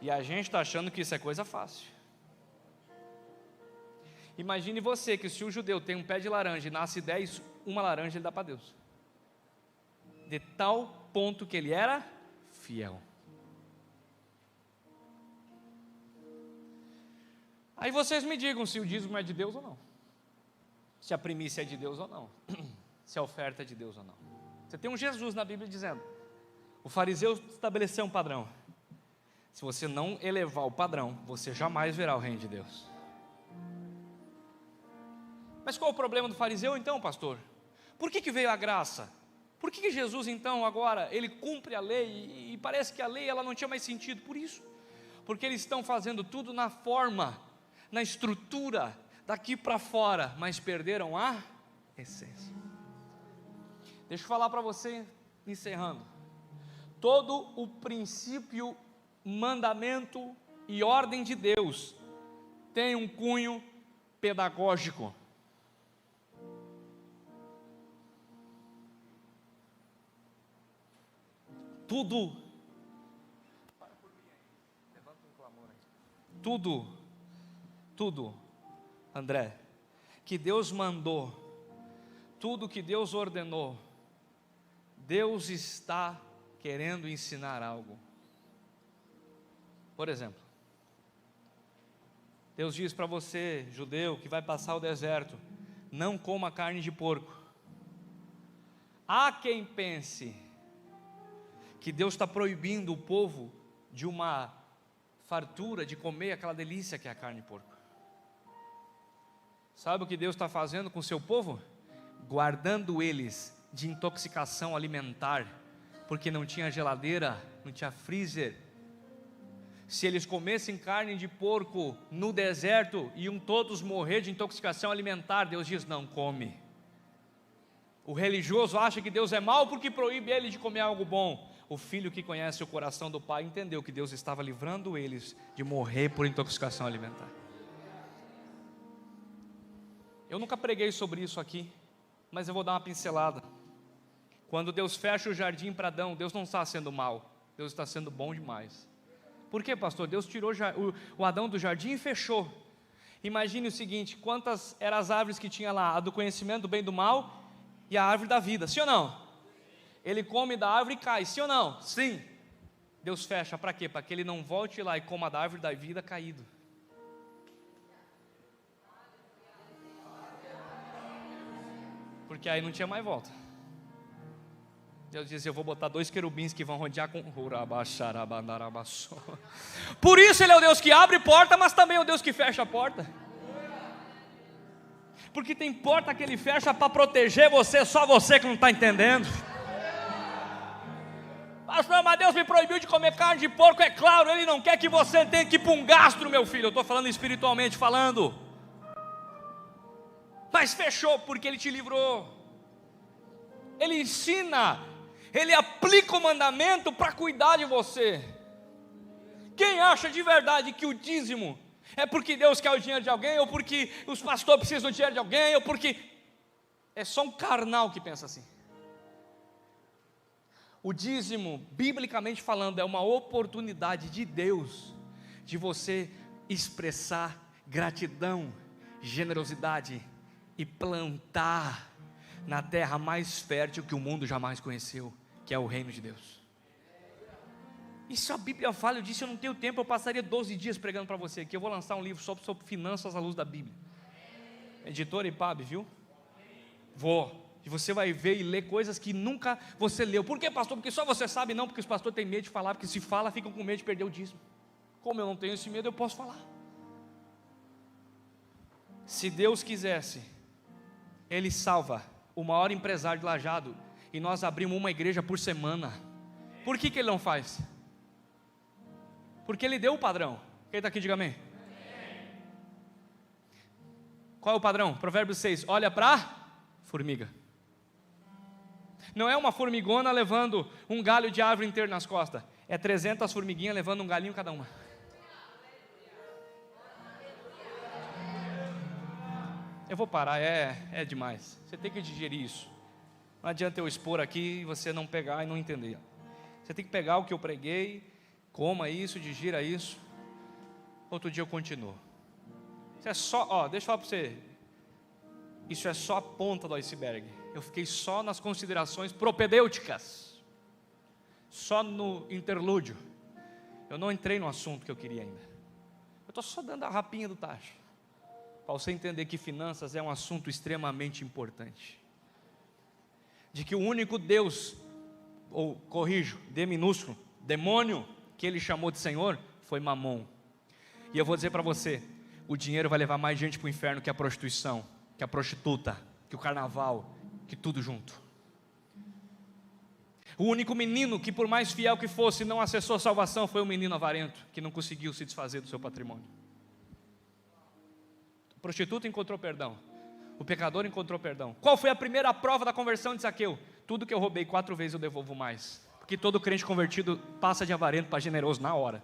E a gente está achando que isso é coisa fácil. Imagine você que se o judeu tem um pé de laranja e nasce 10, uma laranja ele dá para Deus. De tal ponto que ele era fiel. Aí vocês me digam se o dízimo é de Deus ou não. Se a primícia é de Deus ou não. Se a oferta é de Deus ou não. Você tem um Jesus na Bíblia dizendo: o fariseu estabeleceu um padrão. Se você não elevar o padrão, você jamais verá o reino de Deus. Mas qual o problema do fariseu então, pastor? Por que veio a graça? Por que Jesus então agora, ele cumpre a lei e parece que a lei ela não tinha mais sentido? Por isso, porque eles estão fazendo tudo na forma, na estrutura, daqui para fora, mas perderam a essência. Deixa eu falar para você, encerrando. Todo o princípio, mandamento e ordem de Deus tem um cunho pedagógico. Tudo, André, que Deus mandou, tudo que Deus ordenou, Deus está querendo ensinar algo. Por exemplo, Deus diz para você, judeu, que vai passar o deserto: não coma carne de porco. Há quem pense que Deus está proibindo o povo de uma fartura, de comer aquela delícia que é a carne de porco. Sabe o que Deus está fazendo com o seu povo? Guardando eles de intoxicação alimentar, porque não tinha geladeira, não tinha freezer. Se eles comessem carne de porco no deserto, iam todos morrer de intoxicação alimentar. Deus diz: não come. O religioso acha que Deus é mau porque proíbe ele de comer algo bom. O filho que conhece o coração do pai entendeu que Deus estava livrando eles de morrer por intoxicação alimentar. Eu nunca preguei sobre isso aqui, mas eu vou dar uma pincelada. Quando Deus fecha o jardim para Adão, Deus não está sendo mau, Deus está sendo bom demais. Por quê, pastor? Deus tirou o Adão do jardim e fechou. Imagine o seguinte: quantas eram as árvores que tinha lá? A do conhecimento do bem e do mal e a árvore da vida, sim ou não? Ele come da árvore e cai, sim ou não? Sim. Deus fecha para quê? Para que ele não volte lá e coma da árvore da vida caído. Porque aí não tinha mais volta. Deus diz: eu vou botar 2 querubins que vão rodear com... Por isso ele é o Deus que abre porta, mas também é o Deus que fecha a porta. Porque tem porta que ele fecha para proteger você, só você que não está entendendo. Pastor, mas Deus me proibiu de comer carne de porco. É claro, Ele não quer que você tenha que ir para um gastro, meu filho. Eu estou falando espiritualmente falando. Mas fechou porque Ele te livrou. Ele ensina, Ele aplica o mandamento para cuidar de você. Quem acha de verdade que o dízimo é porque Deus quer o dinheiro de alguém, ou porque os pastores precisam do dinheiro de alguém, ou porque... É só um carnal que pensa assim. O dízimo, biblicamente falando, é uma oportunidade de Deus, de você expressar gratidão, generosidade, e plantar na terra mais fértil que o mundo jamais conheceu, que é o reino de Deus. Isso a Bíblia fala. Eu disse, eu não tenho tempo, eu passaria 12 dias pregando para você aqui. Eu vou lançar um livro sobre finanças à luz da Bíblia. Editora IPAB, viu? Vou. E você vai ver e ler coisas que nunca você leu. Por que, pastor? Porque só você sabe? Não, porque os pastores têm medo de falar, porque se fala, ficam com medo de perder o dízimo. Como eu não tenho esse medo, eu posso falar. Se Deus quisesse, Ele salva o maior empresário de Lajeado, e nós abrimos uma igreja por semana. Por que Ele não faz? Porque Ele deu o padrão. Quem está aqui, diga amém. Qual é o padrão? Provérbios 6, olha para formiga. Não é uma formigona levando um galho de árvore inteiro nas costas, é 300 formiguinhas levando um galinho cada uma. Eu vou parar, é demais. Você tem que digerir isso. Não adianta eu expor aqui e você não pegar e não entender. Você tem que pegar o que eu preguei, coma isso, digira isso. Outro dia eu continuo. Isso é só, deixa eu falar para você. Isso é só a ponta do iceberg. Eu fiquei só nas considerações propedêuticas, só no interlúdio. Eu não entrei no assunto que eu queria ainda. Eu estou só dando a rapinha do tacho, para você entender que finanças é um assunto extremamente importante. De que o único Deus, ou corrijo, D minúsculo, demônio, que ele chamou de Senhor, foi Mamon. E eu vou dizer para você, o dinheiro vai levar mais gente para o inferno que a prostituição, que a prostituta, que o carnaval, que tudo junto. O único menino que, por mais fiel que fosse, não acessou a salvação foi o menino avarento, que não conseguiu se desfazer do seu patrimônio. A prostituta encontrou perdão, o pecador encontrou perdão. Qual foi a primeira prova da conversão de Zaqueu? Tudo que eu roubei 4 vezes eu devolvo mais. Porque todo crente convertido passa de avarento para generoso na hora.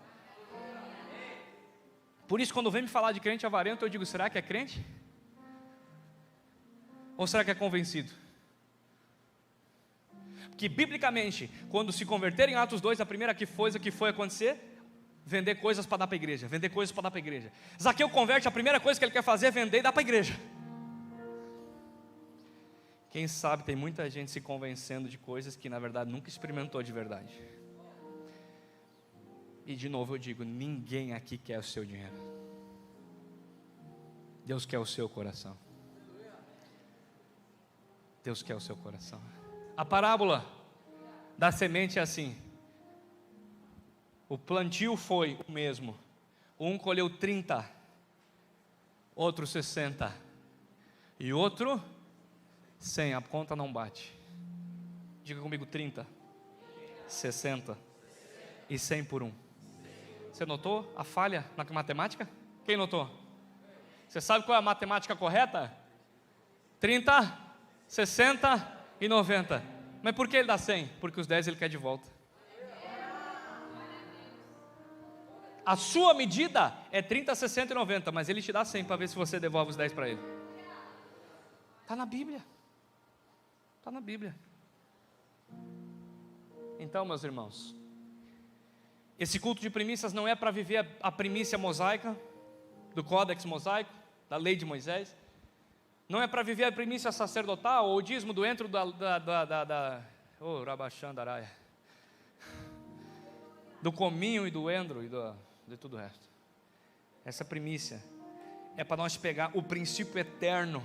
Por isso, quando vem me falar de crente avarento, eu digo, será que é crente? Ou será que é convencido? Porque biblicamente, quando se converter em Atos 2, a primeira coisa que foi acontecer, vender coisas para dar para a igreja, vender coisas para dar para a igreja. Zaqueu converte, a primeira coisa que ele quer fazer é vender e dar para a igreja. Quem sabe tem muita gente se convencendo de coisas que na verdade nunca experimentou de verdade. E de novo eu digo, ninguém aqui quer o seu dinheiro. Deus quer o seu coração. Deus quer o seu coração. A parábola da semente é assim. O plantio foi o mesmo. Um colheu 30, outro 60 e outro 100. A conta não bate. Diga comigo, 30, 60 e 100 por um. Você notou a falha na matemática? Quem notou? Você sabe qual é a matemática correta? 30, 60 e 90. Mas por que ele dá 100? Porque os 10 ele quer de volta. A sua medida é 30, 60 e 90, mas ele te dá 100 para ver se você devolve os 10 para ele. Está na Bíblia. Está na Bíblia. Então, meus irmãos, esse culto de primícias não é para viver a primícia mosaica, do códex mosaico, da lei de Moisés. Não é para viver a primícia sacerdotal, ou o dízimo do entro do cominho e do endro e de tudo o resto. Essa primícia é para nós pegar o princípio eterno,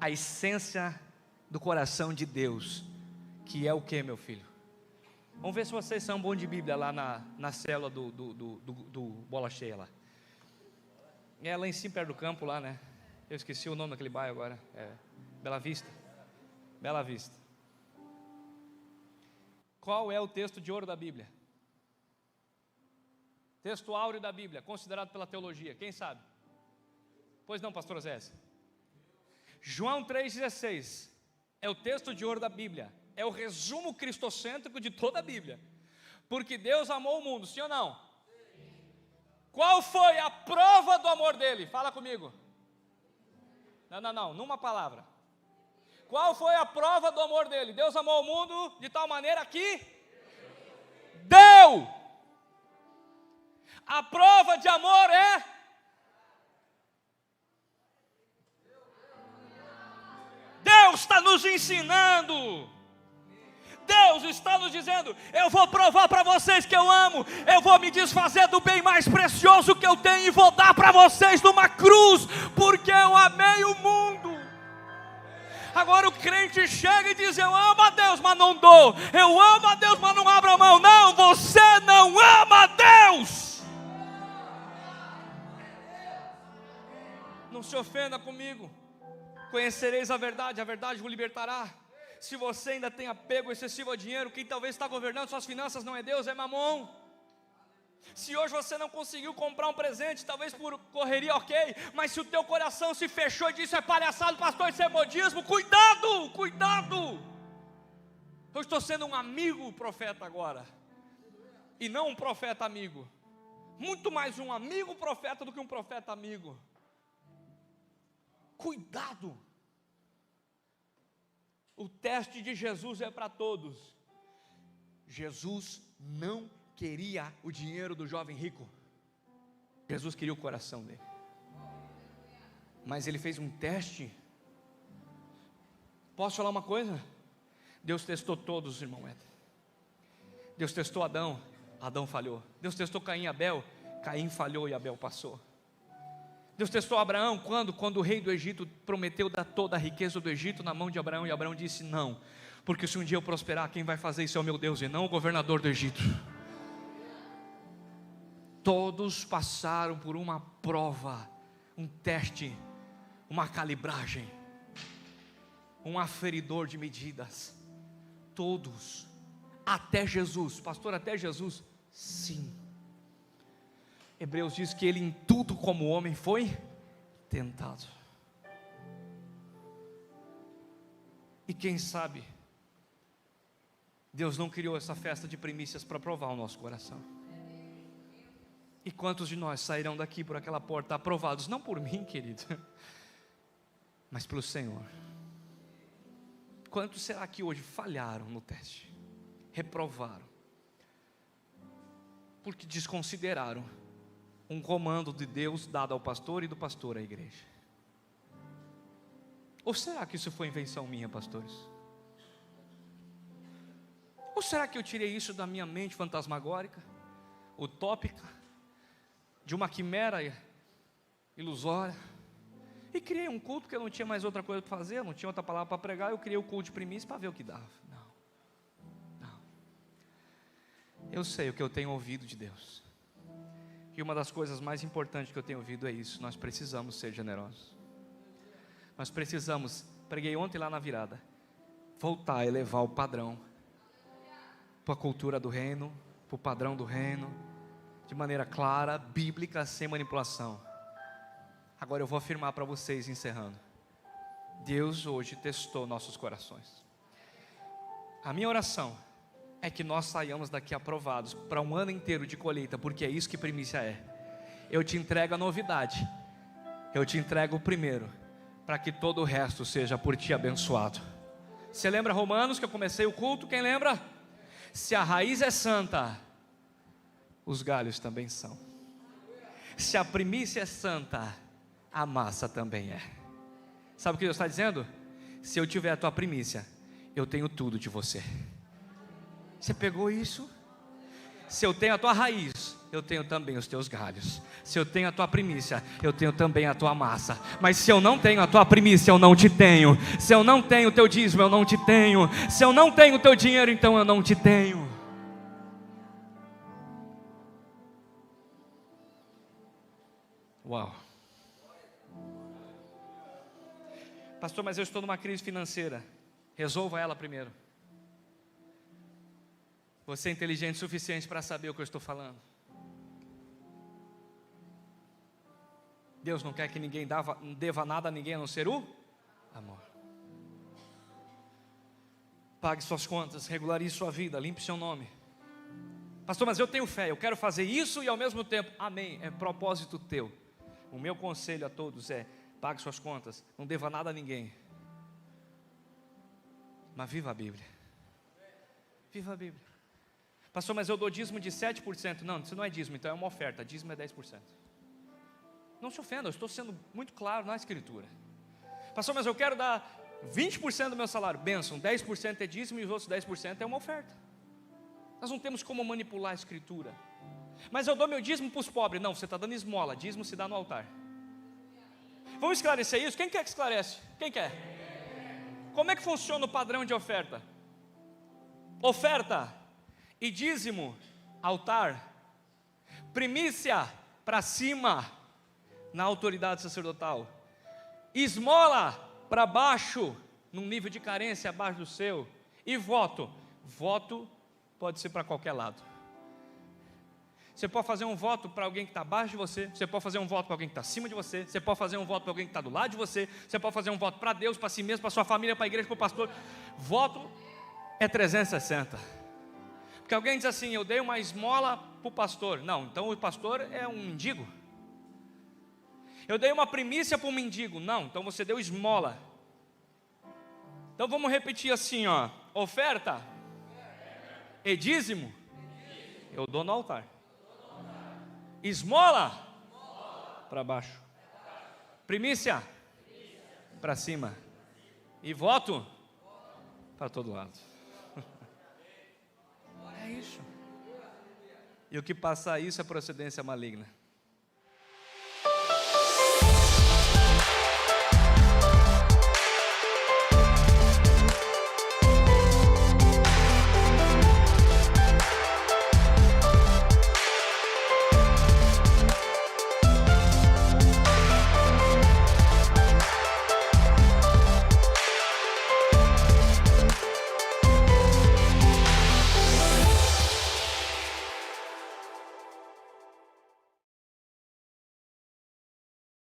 a essência do coração de Deus, que é o que, meu filho? Vamos ver se vocês são bons de Bíblia lá na célula do Bola Cheia lá. É lá em cima, perto do campo lá, né? Eu esqueci o nome daquele bairro agora. Bela Vista. Bela Vista. Qual é o texto de ouro da Bíblia? Texto áureo da Bíblia, considerado pela teologia. Quem sabe? Pois não, pastor Zés. João 3,16 é o texto de ouro da Bíblia. É o resumo cristocêntrico de toda a Bíblia. Porque Deus amou o mundo, sim ou não? Qual foi a prova do amor dele? Fala comigo. Não, numa palavra. Qual foi a prova do amor dele? Deus amou o mundo de tal maneira que deu. A prova de amor é Deus está nos ensinando. Deus está nos dizendo: eu vou provar para vocês que eu amo, eu vou me desfazer do bem mais precioso que eu tenho e vou dar para vocês numa cruz, porque eu amei o mundo. Agora o crente chega e diz: eu amo a Deus, mas não dou, eu amo a Deus, mas não abro a mão. Não, você não ama a Deus. Não se ofenda comigo. Conhecereis a verdade vos libertará. Se você ainda tem apego excessivo ao dinheiro, quem talvez está governando suas finanças não é Deus, é Mamon. Se hoje você não conseguiu comprar um presente, talvez por correria, ok, mas se o teu coração se fechou e disse: é palhaçada, pastor, isso é modismo, cuidado, cuidado. Eu estou sendo um amigo profeta agora, e não um profeta amigo, muito mais um amigo profeta do que um profeta amigo. Cuidado. O teste de Jesus é para todos. Jesus não queria o dinheiro do jovem rico. Jesus queria o coração dele. Mas ele fez um teste. Posso falar uma coisa? Deus testou todos, irmão Éder. Deus testou Adão, Adão falhou. Deus testou Caim e Abel, Caim falhou e Abel passou. Deus testou Abraão quando o rei do Egito prometeu dar toda a riqueza do Egito na mão de Abraão, e Abraão disse: não, porque se um dia eu prosperar, quem vai fazer isso é o meu Deus e não o governador do Egito. Todos passaram por uma prova, um teste, uma calibragem, um aferidor de medidas. Todos, até Jesus. Pastor, até Jesus? Sim. Hebreus diz que ele em tudo como homem foi tentado. E quem sabe Deus não criou essa festa de primícias para provar o nosso coração. E quantos de nós sairão daqui por aquela porta aprovados, não por mim, querido, mas pelo Senhor? Quantos será que hoje falharam no teste, reprovaram, porque desconsideraram um comando de Deus dado ao pastor e do pastor à igreja? Ou será que isso foi invenção minha, pastores? Ou será que eu tirei isso da minha mente fantasmagórica, utópica, de uma quimera ilusória, e criei um culto porque eu não tinha mais outra coisa para fazer, eu não tinha outra palavra para pregar, eu criei o culto de primícia para ver o que dava? Não. Eu sei o que eu tenho ouvido de Deus. E uma das coisas mais importantes que eu tenho ouvido é isso: nós precisamos ser generosos. Nós precisamos, preguei ontem lá na virada, voltar a elevar o padrão para a cultura do reino, para o padrão do reino, de maneira clara, bíblica, sem manipulação. Agora eu vou afirmar para vocês, encerrando: Deus hoje testou nossos corações. A minha oração é que nós saiamos daqui aprovados para um ano inteiro de colheita, porque é isso que primícia é. Eu te entrego a novidade, eu te entrego o primeiro, para que todo o resto seja por ti abençoado. Você lembra Romanos, que eu comecei o culto? Quem lembra? Se a raiz é santa, os galhos também são. Se a primícia é santa, a massa também é. Sabe o que Deus está dizendo? Se eu tiver a tua primícia, eu tenho tudo de você. Você pegou isso? Se eu tenho a tua raiz, eu tenho também os teus galhos. Se eu tenho a tua primícia, eu tenho também a tua massa. Mas se eu não tenho a tua primícia, eu não te tenho. Se eu não tenho o teu dízimo, eu não te tenho. Se eu não tenho o teu dinheiro, então eu não te tenho. Uau. Pastor, mas eu estou numa crise financeira. Resolva ela primeiro. Você é inteligente o suficiente para saber o que eu estou falando. Deus não quer que ninguém deva nada a ninguém a não ser o amor. Pague suas contas, regularize sua vida, limpe seu nome. Pastor, mas eu tenho fé, eu quero fazer isso e ao mesmo tempo, amém, é propósito teu. O meu conselho a todos é: pague suas contas, não deva nada a ninguém, mas viva a Bíblia. Viva a Bíblia. Pastor, mas eu dou dízimo de 7%. Não, isso não é dízimo, então é uma oferta. Dízimo é 10%. Não se ofenda, eu estou sendo muito claro na Escritura. Pastor, mas eu quero dar 20% do meu salário. Bênção, 10% é dízimo e os outros 10% é uma oferta. Nós não temos como manipular a Escritura. Mas eu dou meu dízimo para os pobres. Não, você está dando esmola, dízimo se dá no altar. Vamos esclarecer isso? Quem quer que esclarece? Quem quer? Como é que funciona o padrão de oferta? Oferta e dízimo, altar. Primícia para cima, na autoridade sacerdotal. Esmola para baixo, num nível de carência abaixo do seu. E voto. Voto pode ser para qualquer lado. Você pode fazer um voto para alguém que está abaixo de você. Você pode fazer um voto para alguém que está acima de você. Você pode fazer um voto para alguém que está do lado de você. Você pode fazer um voto para Deus, para si mesmo, para sua família, para a igreja, para o pastor. Voto é 360. Porque alguém diz assim: eu dei uma esmola para o pastor. Não, então o pastor é um mendigo. Eu dei uma primícia para um mendigo. Não, então você deu esmola. Então vamos repetir assim, ó: oferta e dízimo eu dou no altar. Esmola para baixo. Primícia para cima. E voto para todo lado. É isso. E o que passar isso é procedência maligna.